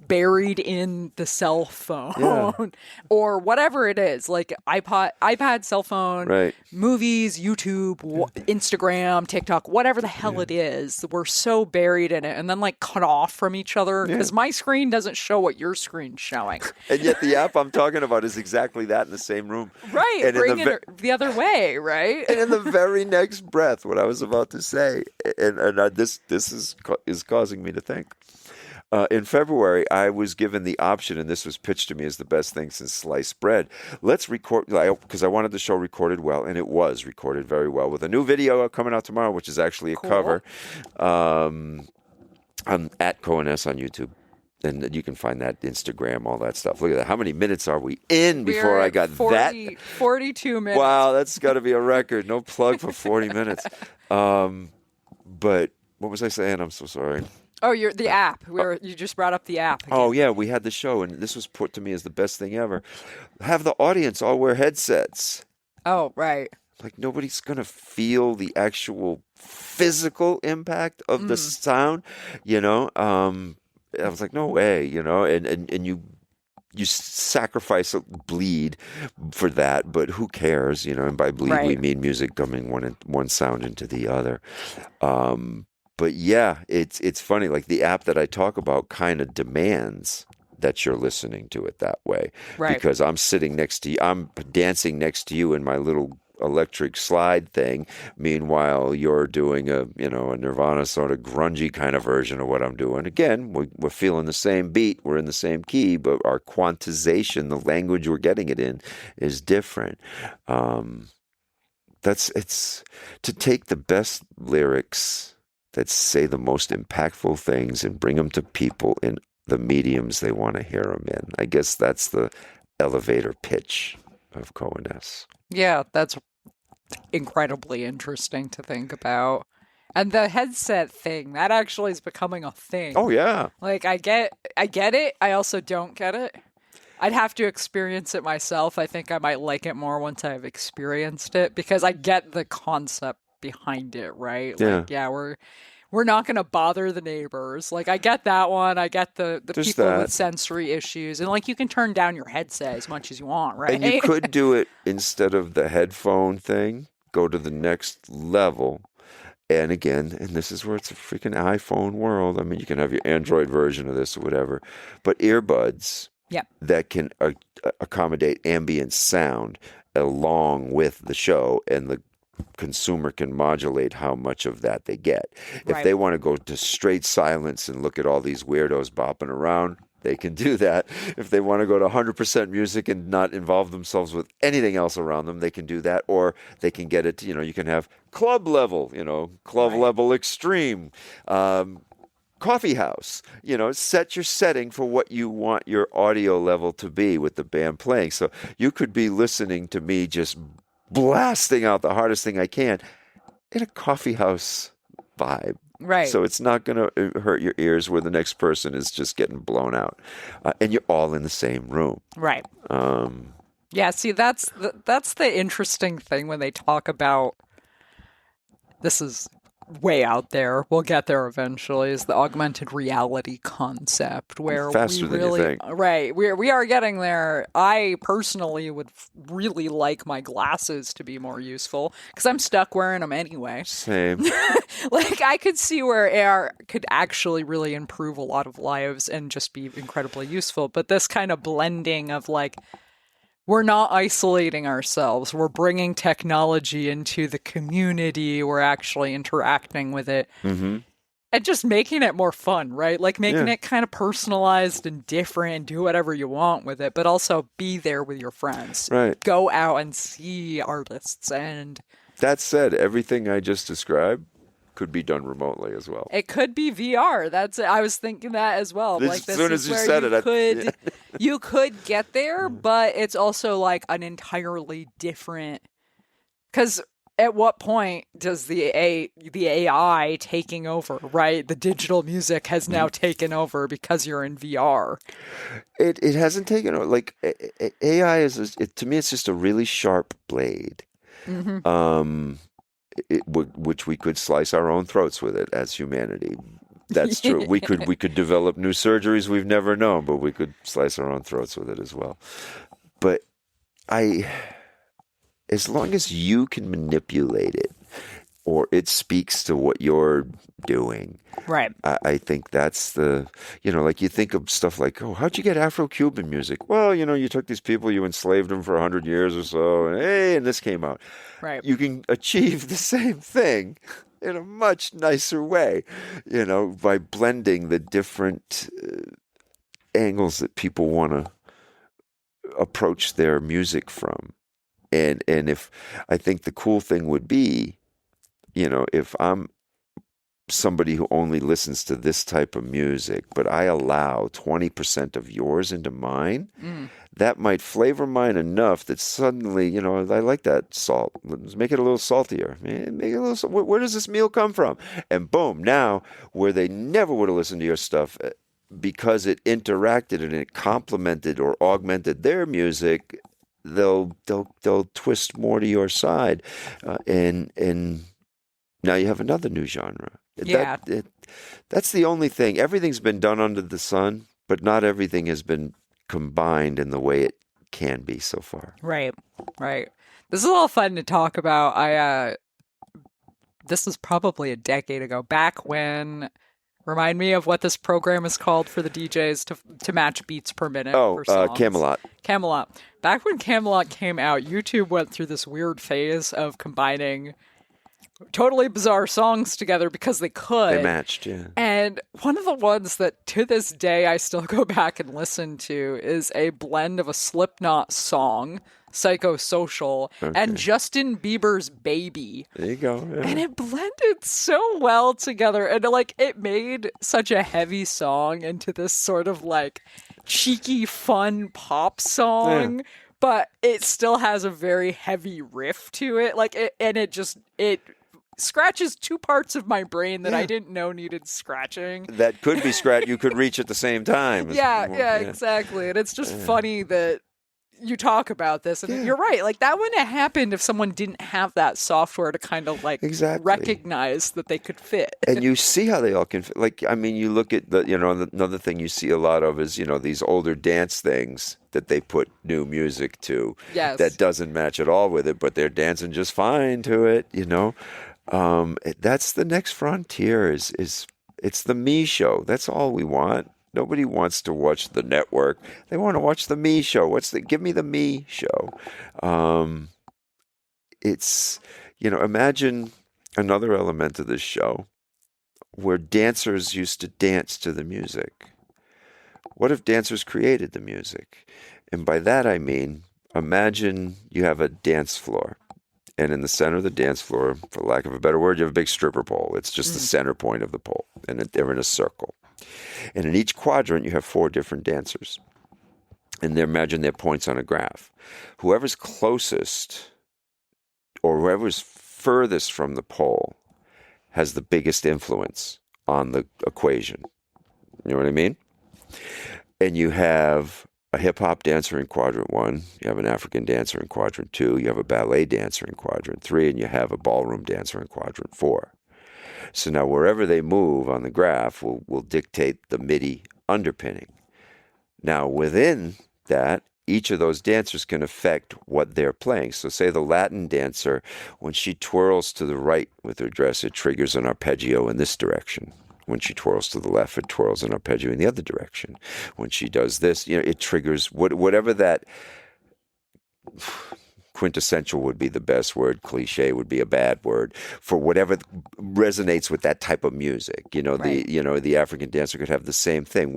buried in the cell phone or whatever it is, like iPad, cell phone, Right. movies, YouTube, Instagram, TikTok, whatever the hell it is. We're so buried in it and then like cut off from each other because my screen doesn't show what your screen's showing. And yet the app I'm talking about is exactly that in the same room. Right. And Bring it the other way, right? And in the very next breath, what I was about to say, this is causing me to think. In February, I was given the option, and this was pitched to me as the best thing since sliced bread. Let's record, because I wanted the show recorded well, and it was recorded very well, with a new video coming out tomorrow, which is actually a cover. I'm at Koanesce on YouTube. And you can find that, Instagram, all that stuff. Look at that. How many minutes are we in before I got 42 minutes. Wow, that's got to be a record. No plug for 40 minutes. But what was I saying? I'm so sorry. Oh, the app. You just brought up the app again. Oh, yeah, we had the show, and this was put to me as the best thing ever. Have the audience all wear headsets. Oh, right. Like, nobody's going to feel the actual physical impact of the sound, I was like, no way, and you sacrifice a bleed for that, but who cares, and by bleed we mean music coming one sound into the other. But yeah, it's funny, like the app that I talk about kind of demands that you're listening to it that way. Right. Because I'm sitting next to you, I'm dancing next to you in my little electric slide thing. Meanwhile, you're doing a Nirvana sort of grungy kind of version of what I'm doing. Again, we're feeling the same beat, we're in the same key, but our quantization, the language we're getting it in, is different. It's to take the best lyrics that say the most impactful things and bring them to people in the mediums they want to hear them in. I guess that's the elevator pitch of Koanesce. Yeah, that's incredibly interesting to think about. And the headset thing, that actually is becoming a thing. Oh, yeah. Like, I get it. I also don't get it. I'd have to experience it myself. I think I might like it more once I've experienced it, because I get the concept behind it, right? Yeah. Like, yeah, we're not going to bother the neighbors. Like, I get that one. I get the people with sensory issues. And, like, you can turn down your headset as much as you want, right? And you could do it instead of the headphone thing, go to the next level. And again, and this is where it's a freaking iPhone world. I mean, you can have your Android version of this or whatever. But earbuds that can accommodate ambient sound along with the show, and the consumer can modulate how much of that they get. If they want to go to straight silence and look at all these weirdos bopping around, they can do that. If they want to go to 100% music and not involve themselves with anything else around them, they can do that. Or they can get it, you can have club level, level extreme, coffee house, set your setting for what you want your audio level to be with the band playing. So you could be listening to me just blasting out the hardest thing I can in a coffee house vibe. Right. So it's not going to hurt your ears where the next person is just getting blown out. And you're all in the same room. Right. Yeah, see, that's the interesting thing when they talk about, this is way out there. We'll get there eventually. Is the augmented reality concept where Faster we than really, you think. right? We are getting there. I personally would really like my glasses to be more useful because I'm stuck wearing them anyway. Same. Like I could see where AR could actually really improve a lot of lives and just be incredibly useful. But this kind of blending of like, we're not isolating ourselves. We're bringing technology into the community. We're actually interacting with it Mm-hmm. and just making it more fun, right? Like making Yeah. it kind of personalized and different and do whatever you want with it, but also be there with your friends. Right. Go out and see artists. And That said, everything I just described could be done remotely as well. it could be VR. I was thinking that as well. As Like this soon is as you where said you it, could you could get there, but it's also like an entirely different. Because at what point does the AI taking over? Right, the digital music has now taken over because you're in VR. It hasn't taken like AI to me it's just a really sharp blade. Mm-hmm. Which we could slice our own throats with it as humanity. That's true. We could develop new surgeries we've never known, but we could slice our own throats with it as well. But as long as you can manipulate it, or it speaks to what you're doing, Right. I think that's like you think of stuff like, oh, how'd you get Afro-Cuban music? Well, you took these people, you enslaved them for 100 years or so, and this came out. Right. You can achieve the same thing in a much nicer way, by blending the different angles that people want to approach their music from. And if I think the cool thing would be, if I'm somebody who only listens to this type of music, but I allow 20% of yours into mine, that might flavor mine enough that suddenly, I like that salt. Let's make it a little saltier. Make it a little. Where does this meal come from? And boom, now where they never would have listened to your stuff because it interacted and it complemented or augmented their music, they'll twist more to your side, and now you have another new genre. Yeah. That's the only thing. Everything's been done under the sun, but not everything has been combined in the way it can be so far. Right. Right. This is a little fun to talk about. This was probably a decade ago, back when. Remind me of what this program is called for the DJs to match beats per minute. Oh, for songs. Camelot. Camelot. Back when Camelot came out, YouTube went through this weird phase of combining totally bizarre songs together because they could. They matched, yeah. And one of the ones that to this day I still go back and listen to is a blend of a Slipknot song, Psychosocial, and Justin Bieber's Baby. There you go. Yeah. And it blended so well together. And like it made such a heavy song into this sort of like cheeky, fun pop song. Yeah. But it still has a very heavy riff to it. It scratches two parts of my brain that I didn't know needed scratching. That could be scratched. You could reach at the same time. Yeah, exactly. And it's just funny that you talk about this, and you're right. Like that wouldn't have happened if someone didn't have that software to kind of like recognize that they could fit. And you see how they all can fit. Like, I mean, you look at another thing you see a lot of is, these older dance things that they put new music to. Yes. That doesn't match at all with it, but they're dancing just fine to it, That's the next frontier is it's the me show. That's all we want. Nobody wants to watch the network. They want to watch the me show. Give me the me show. It's, imagine another element of this show where dancers used to dance to the music. What if dancers created the music? And by that I mean, imagine you have a dance floor. And in the center of the dance floor, for lack of a better word, you have a big stripper pole. It's just the center point of the pole. And they're in a circle. And in each quadrant, you have 4 different dancers. And imagine their points on a graph. Whoever's closest or whoever's furthest from the pole has the biggest influence on the equation. You know what I mean? And you have a hip-hop dancer in quadrant 1, you have an African dancer in quadrant 2, you have a ballet dancer in quadrant 3, and you have a ballroom dancer in quadrant 4. So now wherever they move on the graph will dictate the MIDI underpinning. Now within that, each of those dancers can affect what they're playing. So say the Latin dancer, when she twirls to the right with her dress, it triggers an arpeggio in this direction. When she twirls to the left, it twirls an arpeggio in the other direction. When she does this, it triggers whatever that quintessential would be the best word, cliche would be a bad word, for whatever resonates with that type of music. Right. The African dancer could have the same thing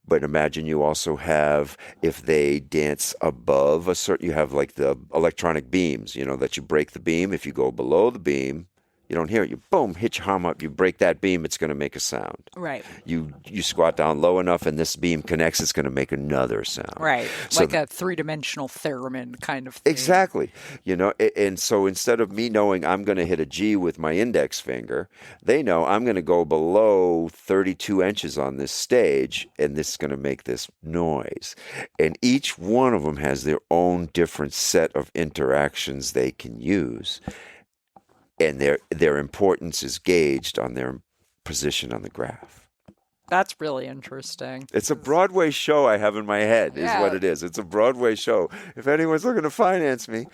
but imagine you also have, if they dance above a certain, you have like the electronic beams, that you break the beam. If you go below the beam, you don't hear it. You boom, hit your arm up. You break that beam, it's going to make a sound. Right. You squat down low enough, and this beam connects. It's going to make another sound. Right. So like a three-dimensional theremin kind of thing. Exactly. And so instead of me knowing I'm going to hit a G with my index finger, they know I'm going to go below 32 inches on this stage, and this is going to make this noise. And each one of them has their own different set of interactions they can use. And their importance is gauged on their position on the graph. That's really interesting. It's a Broadway show I have in my head, is what it is. It's a Broadway show. If anyone's looking to finance me.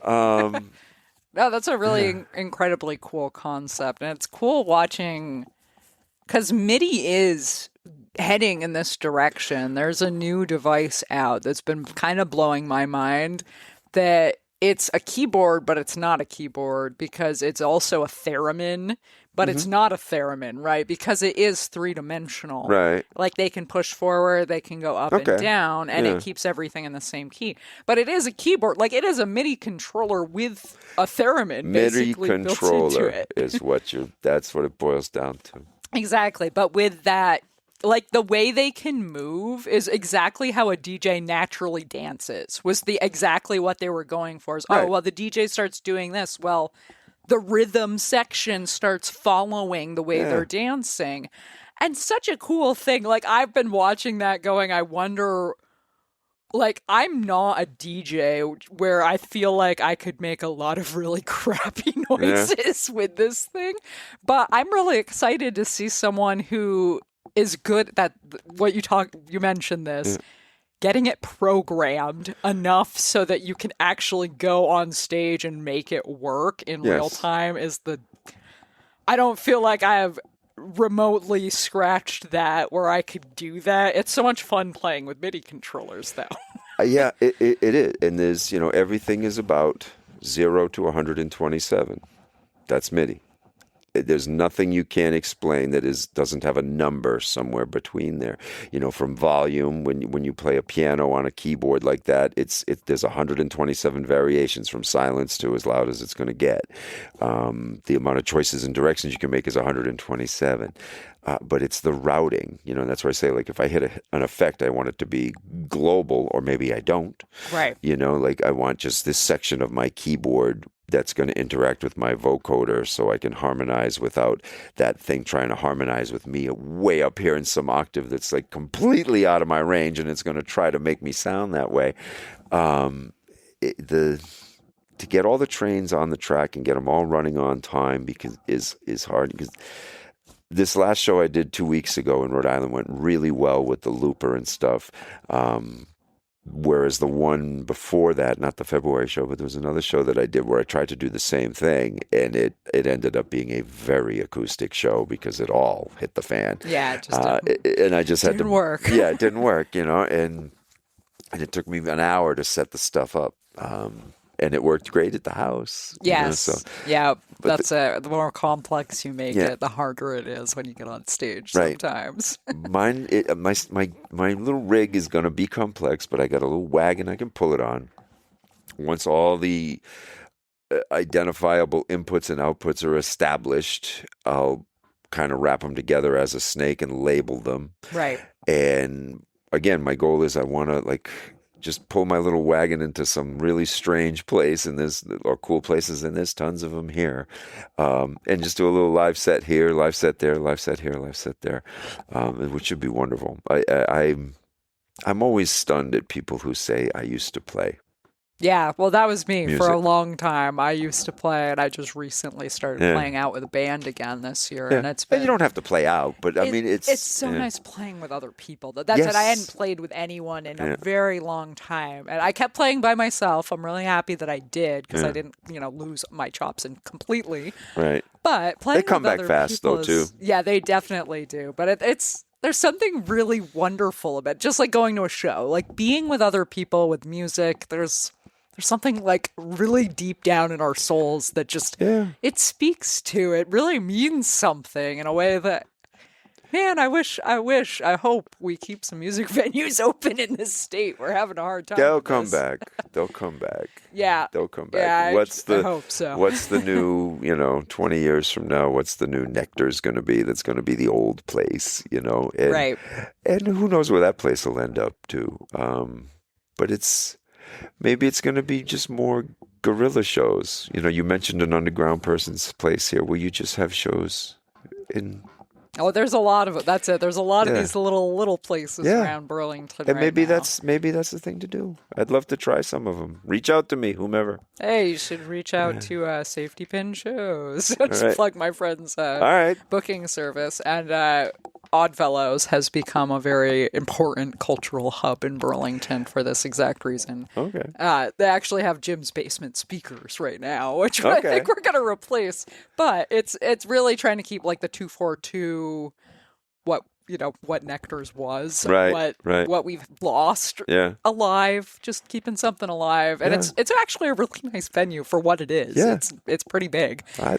No, that's a really incredibly cool concept. And it's cool watching, because MIDI is heading in this direction. There's a new device out that's been kind of blowing my mind, that it's a keyboard, but it's not a keyboard, because it's also a theremin, but it's not a theremin, right? Because it is three-dimensional. Right. Like they can push forward, they can go up and down, and it keeps everything in the same key. But it is a keyboard. Like it is a MIDI controller with a theremin MIDI basically built into controller it. is that's what it boils down to. Exactly. But with that, like the way they can move is exactly how a DJ naturally dances, was exactly what they were going for. Is, Right. oh, well, the DJ starts doing this. Well, the rhythm section starts following the way they're dancing. And such a cool thing. Like I've been watching that going, I wonder, like I'm not a DJ where I feel like I could make a lot of really crappy noises with this thing. But I'm really excited to see someone who is good at what you mentioned this, getting it programmed enough so that you can actually go on stage and make it work in real time I don't feel like I have remotely scratched that where I could do that. It's so much fun playing with MIDI controllers though. Yeah, it is. And there's, everything is about 0 to 127. That's MIDI. There's nothing you can't explain that doesn't have a number somewhere between there. From volume, when you play a piano on a keyboard like that, there's 127 variations from silence to as loud as it's going to get. The amount of choices and directions you can make is 127. But it's the routing, that's where I say, like, if I hit an effect, I want it to be global, or maybe I don't. Right. Like I want just this section of my keyboard that's going to interact with my vocoder so I can harmonize without that thing trying to harmonize with me way up here in some octave that's like completely out of my range, and it's going to try to make me sound that way. To get all the trains on the track and get them all running on time is hard, because this last show I did 2 weeks ago in Rhode Island went really well with the looper and stuff. Whereas the one before that, not the February show, but there was another show that I did where I tried to do the same thing, and it ended up being a very acoustic show because it all hit the fan. Yeah, it just and I just had to work. Yeah, it didn't work, and it took me an hour to set the stuff up. And it worked great at the house. Yes. That's the more complex you make it, the harder it is when you get on stage sometimes. Mine, my little rig is going to be complex, but I got a little wagon I can pull it on. Once all the identifiable inputs and outputs are established, I'll kind of wrap them together as a snake and label them. Right. And again, my goal is I want to just pull my little wagon into some really strange place, or cool places, and there's tons of them here, and just do a little live set here, live set there, live set here, live set there, which should be wonderful. I'm always stunned at people who say I used to play. Yeah, well, that was me music. for a long time. I used to play, and I just recently started playing out with a band again this year, and it's been. And you don't have to play out, but I mean, it's so nice playing with other people. That's Yes. it. I hadn't played with anyone in a very long time, and I kept playing by myself. I'm really happy that I did because I didn't, lose my chops completely. right. But playing They come with back other fast, people though, too. Yeah, they definitely do. But it's there's something really wonderful about it. Just like going to a show, like being with other people with music. There's something like really deep down in our souls that just it speaks to. It really means something in a way that. Man, I hope we keep some music venues open in this state. We're having a hard time. They'll with come this. back. They'll come back. Yeah. They'll come back. Yeah, I hope so. What's the new, 20 years from now, what's the new Nectar's going to be that's going to be the old place, And, Right. And who knows where that place will end up, too. But maybe it's going to be just more guerrilla shows. You mentioned an underground person's place here. Will you just have shows in... Oh, there's a lot of it. That's it. There's a lot of these little places around Burlington. And right maybe now. that's the thing to do. I'd love to try some of them. Reach out to me, whomever. Hey, you should reach out to Safety Pin Shows. Just right. plug my friend's All right. booking service. And Oddfellows has become a very important cultural hub in Burlington for this exact reason. Okay. They actually have Jim's Basement speakers right now, which I think we're going to replace. But it's really trying to keep like the 242 what Nectar's was, right. what we've lost alive, just keeping something alive. And it's actually a really nice venue for what it is. Yeah. It's pretty big. I'll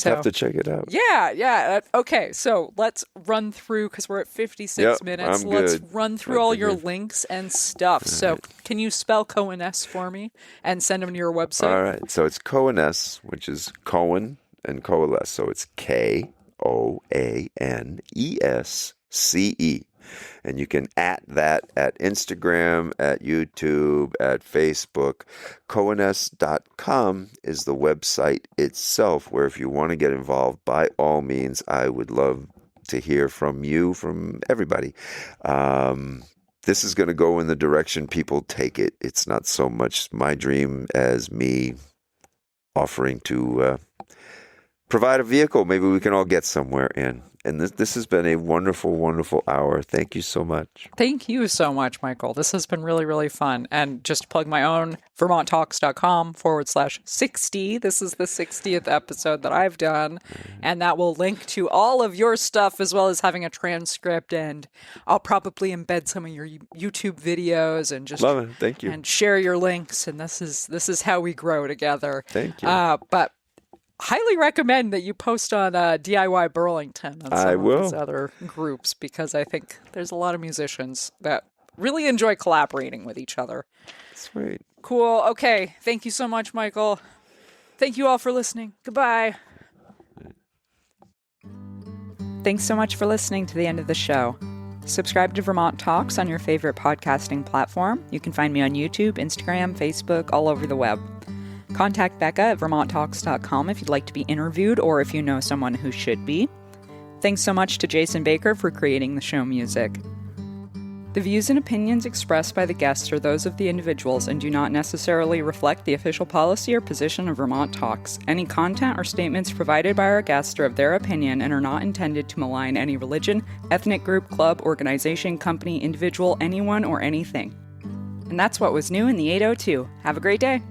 have to check it out. Yeah. Okay, so let's run through, because we're at 56 minutes. Let's run through all your links and stuff. So can you spell Koanesce for me and send them to your website? All right. So it's Koanesce, which is Cohen and coalesce. So it's Koanesce. And you can @that at Instagram, at YouTube, at Facebook. Koanesce.com is the website itself, where if you want to get involved, by all means, I would love to hear from you, from everybody. This is going to go in the direction people take it. It's not so much my dream as me offering to provide a vehicle. Maybe we can all get somewhere in. And this has been a wonderful, wonderful hour. Thank you so much. Thank you so much, Michael. This has been really, really fun. And just to plug my own, vermonttalks.com/60. This is the 60th episode that I've done. And that will link to all of your stuff, as well as having a transcript. And I'll probably embed some of your YouTube videos and just love it. Thank you. And share your links. And this is how we grow together. Thank you. But highly recommend that you post on DIY Burlington and some of these other groups, because I think there's a lot of musicians that really enjoy collaborating with each other. Sweet. Cool. Okay. Thank you so much, Michael. Thank you all for listening. Goodbye. Thanks so much for listening to the end of the show. Subscribe to Vermont Talks on your favorite podcasting platform. You can find me on YouTube, Instagram, Facebook, all over the web. Contact Becca at vermonttalks.com if you'd like to be interviewed, or if you know someone who should be. Thanks so much to Jason Baker for creating the show music. The views and opinions expressed by the guests are those of the individuals and do not necessarily reflect the official policy or position of Vermont Talks. Any content or statements provided by our guests are of their opinion and are not intended to malign any religion, ethnic group, club, organization, company, individual, anyone, or anything. And that's what was new in the 802. Have a great day.